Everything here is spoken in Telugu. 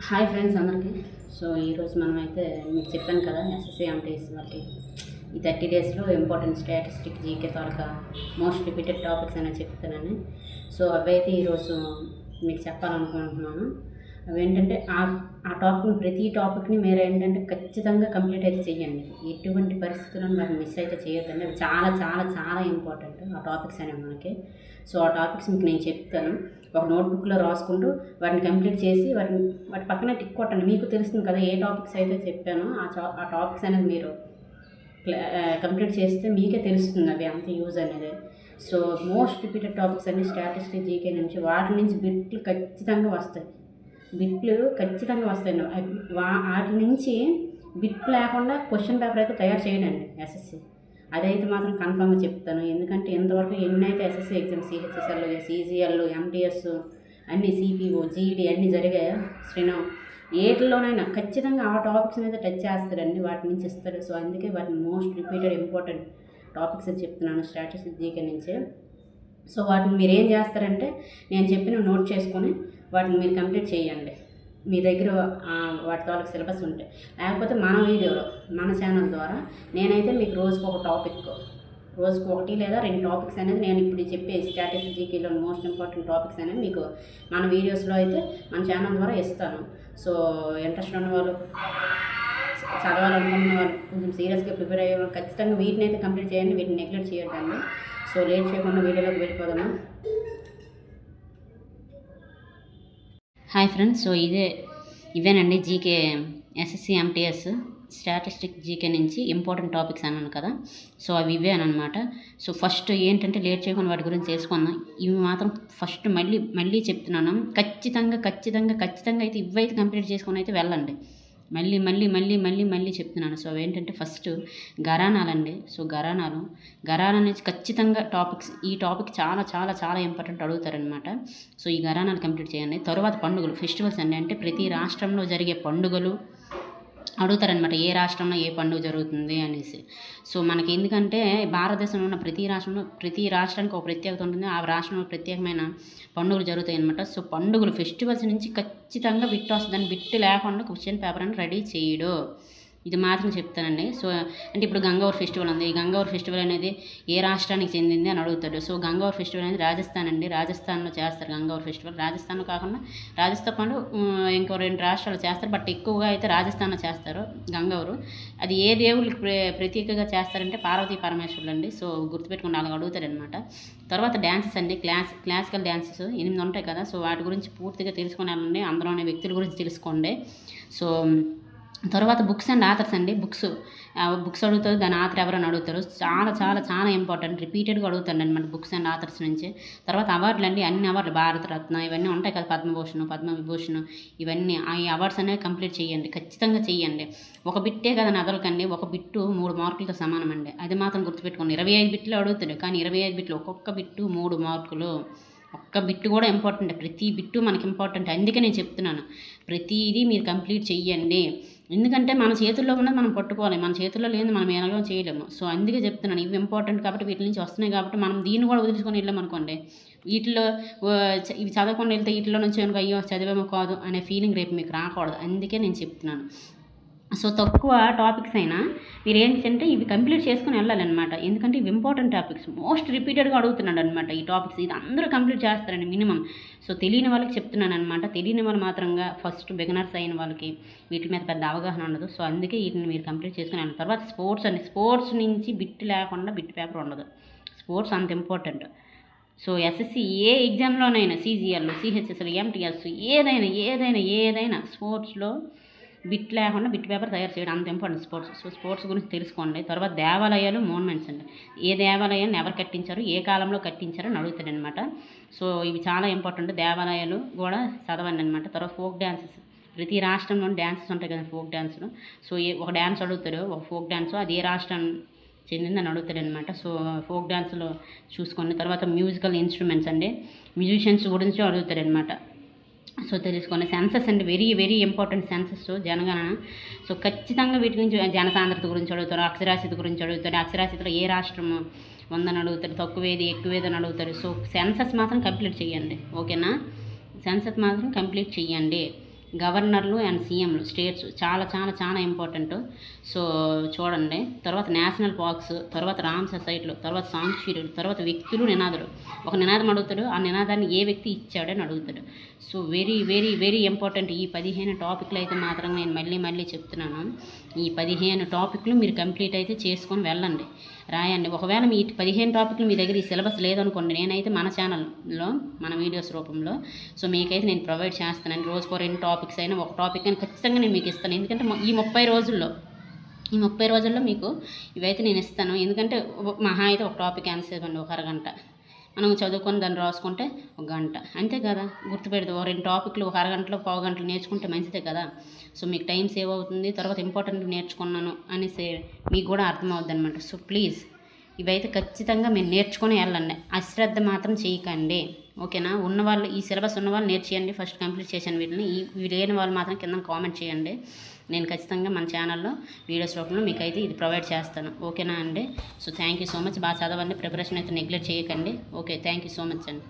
హాయ్ ఫ్రెండ్స్ అందరికీ. సో ఈరోజు మనమైతే మీకు చెప్పాను కదా ఎస్ఎస్సి ఎంటీఎస్ వాళ్ళకి ఈ 30 డేస్లో ఇంపార్టెంట్ స్టాటిస్టిక్ జీకే తాలూకా మోస్ట్ రిపీటెడ్ టాపిక్స్ అనేది చెప్తానని. సో అవైతే ఈరోజు మీకు చెప్పాలనుకుంటున్నాను. అవి ఏంటంటే ఆ టాపిక్ని ప్రతి టాపిక్ని మీరు ఏంటంటే ఖచ్చితంగా కంప్లీట్ అయితే చేయండి. ఎటువంటి పరిస్థితులను వాటిని మిస్ అయితే చేయొద్దండి. అవి చాలా చాలా చాలా ఇంపార్టెంట్ ఆ టాపిక్స్ అనేవి మనకి. సో ఆ టాపిక్స్ మీకు నేను చెప్తాను. ఒక నోట్బుక్లో రాసుకుంటూ వాటిని కంప్లీట్ చేసి వాటి పక్కన టిక్ కొట్టండి. మీకు తెలుస్తుంది కదా ఏ టాపిక్స్ అయితే చెప్పానో ఆ టాపిక్స్ అనేది మీరు కంప్లీట్ చేస్తే మీకే తెలుస్తుంది అవి అంత యూజ్ అనేది. సో మోస్ట్ రిపీటెడ్ టాపిక్స్ అన్ని స్టాటిస్టిక్ జీకే నుంచి వాటి నుంచి బిట్లు ఖచ్చితంగా వస్తాయి. వాటి నుంచి బిట్ లేకుండా క్వశ్చన్ పేపర్ అయితే తయారు చేయడండి ఎస్ఎస్సి. అదైతే మాత్రం కన్ఫామ్గా చెప్తాను. ఎందుకంటే ఇంతవరకు ఎన్నైతే SSC exams CHSL, CGL, MTS అన్ని సిపిఓ, జీడీ అన్నీ జరిగాయో శ్రీను ఏటిలోనైనా ఖచ్చితంగా ఆ టాపిక్స్ మీద టచ్ చేస్తారండి. వాటి నుంచి ఇస్తారు. సో అందుకే వాటిని మోస్ట్ రిపీటెడ్ ఇంపార్టెంట్ టాపిక్స్ అని చెప్తున్నాను స్టాటిస్టిక్స్ జీకే నుంచి. సో వాటిని మీరు ఏం చేస్తారంటే నేను చెప్పిన నోట్ చేసుకొని వాటిని మీరు కంప్లీట్ చేయండి. మీ దగ్గర వాటి ద్వారా సిలబస్ ఉంటాయి. లేకపోతే మన వీడియోలో మన ఛానల్ ద్వారా నేనైతే మీకు రోజుకు 1 లేదా 2 టాపిక్స్ అనేది నేను ఇప్పుడు చెప్పే స్టాటిస్టిక్స్ జీకేలో మోస్ట్ ఇంపార్టెంట్ టాపిక్స్ అనేవి మీకు మన వీడియోస్లో అయితే మన ఛానల్ ద్వారా ఇస్తాను. సో ఇంట్రెస్ట్ ఉన్న వాళ్ళు, చదవాలనుకున్న వాళ్ళు, కొంచెం సీరియస్గా ప్రిపేర్ అయ్యే వాళ్ళు ఖచ్చితంగా వీటిని అయితే కంప్లీట్ చేయండి. వీటిని నెగ్లెక్ట్ చేయొద్దండి. సో లేట్ చేయకుండా వీడియోలోకి వెళ్ళిపోదాము. Hi friends. సో ఇవేనండి GK SSC MTS statistic GK నుంచి ఇంపార్టెంట్ టాపిక్స్ అన్నాను కదా. సో అవి ఇవే అనమాట. సో ఫస్ట్ ఏంటంటే లేట్ చేయకుండా వాటి గురించి తెలుసుకుందాం. ఇవి మాత్రం ఫస్ట్ మళ్ళీ చెప్తున్నాను. ఖచ్చితంగా అయితే ఇవైతే కంప్లీట్ చేసుకొని అయితే వెళ్ళండి. మళ్ళీ చెప్తున్నాను. సో ఏంటంటే ఫస్ట్ ఘరానాలండి. సో ఘరానా అనేది ఖచ్చితంగా ఈ టాపిక్ చాలా చాలా చాలా ఇంపార్టెంట్ అడుగుతారనమాట. సో ఈ ఘరానాలు కంప్లీట్ చేయండి. తర్వాత పండుగలు, ఫెస్టివల్స్ అండి. అంటే ప్రతి రాష్ట్రంలో జరిగే పండుగలు అడుగుతారనమాట. ఏ రాష్ట్రంలో ఏ పండుగ జరుగుతుంది అనేసి. సో మనకి ఎందుకంటే భారతదేశంలో ఉన్న ప్రతి రాష్ట్రానికి ఒక ప్రత్యేకత ఉంటుంది. ఆ రాష్ట్రంలో ప్రత్యేకమైన పండుగలు జరుగుతాయి అనమాట. సో పండుగలు, ఫెస్టివల్స్ నుంచి ఖచ్చితంగా బిట్ వస్తుందని, బిట్ లేకుండా క్వశ్చన్ పేపర్ అని రెడీ చేయడు. ఇది మాత్రం చెప్తానండి. సో అంటే ఇప్పుడు గంగవర్ ఫెస్టివల్ ఉంది. ఈ గంగవర్ ఫెస్టివల్ అనేది ఏ రాష్ట్రానికి చెందింది అని అడుగుతాడు. సో గంగవర్ ఫెస్టివల్ అనేది రాజస్థాన్ అండి. రాజస్థాన్లో చేస్తారు గంగవర్ ఫెస్టివల్. రాజస్థాన్లో కాకుండా రాజస్థాన్ పాటు ఇంకో 2 రాష్ట్రాలు చేస్తారు. బట్ ఎక్కువగా అయితే రాజస్థాన్లో చేస్తారు గంగవరు. అది ఏ దేవుళ్ళకి ప్రత్యేకంగా చేస్తారంటే పార్వతీ పరమేశ్వరులు అండి. సో గుర్తుపెట్టుకుని అలాగ అడుగుతారనమాట. తర్వాత డ్యాన్సెస్ అండి. క్లాసికల్ డ్యాన్సెస్ 8 ఉంటాయి కదా. సో వాటి గురించి పూర్తిగా తెలుసుకొని వెళ్ళండి. అందులోనే వ్యక్తుల గురించి తెలుసుకోండి. సో తర్వాత బుక్స్ అండ్ ఆథర్స్ అండి. బుక్స్ అడుగుతారు, దాని ఆథర్ ఎవరైనా అడుగుతారు. చాలా చాలా చాలా ఇంపార్టెంట్, రిపీటెడ్గా అడుగుతారు అనమాట బుక్స్ అండ్ ఆథర్స్ నుంచి. తర్వాత అవార్డులు అండి. అన్ని అవార్డులు, భారతరత్న ఇవన్నీ ఉంటాయి కదా, పద్మభూషణ్, పద్మవిభూషణ్, ఇవన్నీ ఈ అవార్డ్స్ అనేవి కంప్లీట్ చేయండి. ఖచ్చితంగా చేయండి. ఒక బిట్టే కదా నదలకండి. ఒక బిట్టు 3 మార్కులతో సమానం అండి. అది మాత్రం గుర్తుపెట్టుకోండి. 25 బిట్లు అడుగుతాడు, కానీ 25 బిట్లు ఒక్కొక్క బిట్టు 3 మార్కులు. ఒక్క బిట్టు కూడా ఇంపార్టెంట్. ప్రతి బిట్టు మనకి ఇంపార్టెంట్. అందుకే నేను చెప్తున్నాను, ప్రతిదీ మీరు కంప్లీట్ చెయ్యండి. ఎందుకంటే మన చేతుల్లో ఉన్నది మనం పట్టుకోవాలి. మన చేతుల్లో లేని మనం ఎలాగో చేయలేము. సో అందుకే చెప్తున్నాను, ఇవి ఇంపార్టెంట్ కాబట్టి, వీటి నుంచి వస్తున్నాయి కాబట్టి మనం దీన్ని కూడా వదిలించుకొని వెళ్ళామనుకోండి, వీటిలో ఇవి చదవకుండా వెళ్తే వీటిలో నుంచి అనుకో అయ్యో చదివేమో కాదు అనే ఫీలింగ్ రేపు మీకు రాకూడదు. అందుకే నేను చెప్తున్నాను. సో తక్కువ టాపిక్స్ అయినా మీరు ఏంటంటే ఇవి కంప్లీట్ చేసుకుని వెళ్ళాలన్నమాట. ఎందుకంటే ఇవి ఇంపార్టెంట్ టాపిక్స్, మోస్ట్ రిపీటెడ్గా అడుగుతున్నాడు అనమాట ఈ టాపిక్స్. ఇది అందరూ కంప్లీట్ చేస్తారండి మినిమం. సో తెలియని వాళ్ళకి చెప్తున్నాను అనమాట. తెలియని వాళ్ళు మాత్రంగా ఫస్ట్ బిగినర్స్ అయిన వాళ్ళకి వీటి మీద పెద్ద అవగాహన ఉండదు. సో అందుకే వీటిని మీరు కంప్లీట్ చేసుకుని వెళ్ళాలి. తర్వాత స్పోర్ట్స్ అండి. స్పోర్ట్స్ నుంచి బిట్ లేకుండా బిట్ పేపర్ ఉండదు. స్పోర్ట్స్ అంత ఇంపార్టెంట్. సో ఎస్ఎస్సి ఏ ఎగ్జామ్లోనైనా, సీజీఎల్, సిహెచ్ఎస్ఎల్, ఎంటీఎస్ ఏదైనా స్పోర్ట్స్లో బిట్ లేకుండా బిట్ పేపర్ తయారు చేయడం అంత ఇంపార్టెంట్ స్పోర్ట్స్. సో స్పోర్ట్స్ గురించి తెలుసుకోండి. తర్వాత దేవాలయాలు, మోన్మెంట్స్ అండి. ఏ దేవాలయాన్ని ఎవరు కట్టించారు, ఏ కాలంలో కట్టించారు అని అడుగుతాడు అనమాట. సో ఇవి చాలా ఇంపార్టెంట్. దేవాలయాలు కూడా చదవండి అనమాట. తర్వాత ఫోక్ డ్యాన్సెస్. ప్రతి రాష్ట్రంలో డ్యాన్సెస్ ఉంటాయి కదా, ఫోక్ డ్యాన్సులు. సో ఒక డ్యాన్స్ అడుగుతాడు, ఒక ఫోక్ డ్యాన్స్, అది ఏ రాష్ట్రం చెందిందని అడుగుతాడు అనమాట. సో ఫోక్ డ్యాన్స్లో చూసుకోండి. తర్వాత మ్యూజికల్ ఇన్స్ట్రుమెంట్స్ అండి. మ్యూజిషియన్స్ గురించి అడుగుతాడు అనమాట. సో తెలుసుకోండి. సెన్సస్ అండి, వెరీ ఇంపార్టెంట్ సెన్సస్, జనగణన. సో ఖచ్చితంగా వీటి నుంచి జనసాంద్రత గురించి అడుగుతారు, అక్షరాస్యత గురించి అడుగుతారు. అక్షరాస్యతలో ఏ రాష్ట్రము ఉందని అడుగుతారు, తక్కువేది ఎక్కువేది అని అడుగుతారు. సో సెన్సస్ మాత్రం కంప్లీట్ చేయండి, ఓకేనా. సెన్సస్ మాత్రం కంప్లీట్ చేయండి. గవర్నర్లు అండ్ సీఎంలు స్టేట్స్ చాలా చాలా చాలా ఇంపార్టెంట్. సో చూడండి. తర్వాత నేషనల్ పార్క్స్, తర్వాత రామ్ సొసైటీలు, తర్వాత సాంక్చురీలు, తర్వాత వ్యక్తులు, నినాదులు. ఒక నినాదం అడుగుతాడు, ఆ నినాదాన్ని ఏ వ్యక్తి ఇచ్చాడని అడుగుతాడు. So very very very important. ఈ 15 టాపిక్లు అయితే మాత్రం నేను మళ్ళీ చెప్తున్నాను. ఈ 15 టాపిక్లు మీరు కంప్లీట్ అయితే చేసుకొని వెళ్ళండి, రాయండి. ఒకవేళ మీ 15 టాపిక్లు మీ దగ్గర ఈ సిలబస్ లేదనుకోండి, నేనైతే మన ఛానల్లో మన వీడియోస్ రూపంలో సో మీకైతే నేను ప్రొవైడ్ చేస్తానండి. రోజుకో 2 టాపిక్స్ అయినా, ఒక టాపిక్ అయినా ఖచ్చితంగా నేను మీకు ఇస్తాను. ఎందుకంటే ఈ 30 రోజుల్లో మీకు ఇవైతే నేను ఇస్తాను. ఎందుకంటే మహా అయితే ఒక టాపిక్ ఆన్సర్ ఇవ్వండి, ఒక అరగంట మనం చదువుకొని దాన్ని రాసుకుంటే ఒక గంట, అంతే కదా. గుర్తుపెడితే ఒక 2 టాపిక్లు ఒక అరగంటలో పావు గంటలు నేర్చుకుంటే మంచిదే కదా. సో మీకు టైం సేవ్ అవుతుంది, తర్వాత ఇంపార్టెంట్ నేర్చుకున్నాను అనేసి మీకు కూడా అర్థమవుద్ది అనమాట. సో ప్లీజ్ ఇవైతే ఖచ్చితంగా మీరు నేర్చుకొని వెళ్ళండి, అశ్రద్ధ మాత్రం చేయకండి, ఓకేనా. ఉన్నవాళ్ళు, ఈ సిలబస్ ఉన్నవాళ్ళు నేర్చేయండి, ఫస్ట్ కంప్లీట్ చేశాను వీటిని. ఇవి లేని వాళ్ళు మాత్రం కింద కామెంట్ చేయండి. నేను ఖచ్చితంగా మన ఛానల్లో వీడియోస్ రూపంలో మీకైతే ఇది ప్రొవైడ్ చేస్తాను, ఓకేనా అండి. So thank you so much. బాగా చదవండి, ప్రిపరేషన్ అయితే నెగ్లెక్ట్ చేయకండి. Okay, thank you so much అండి.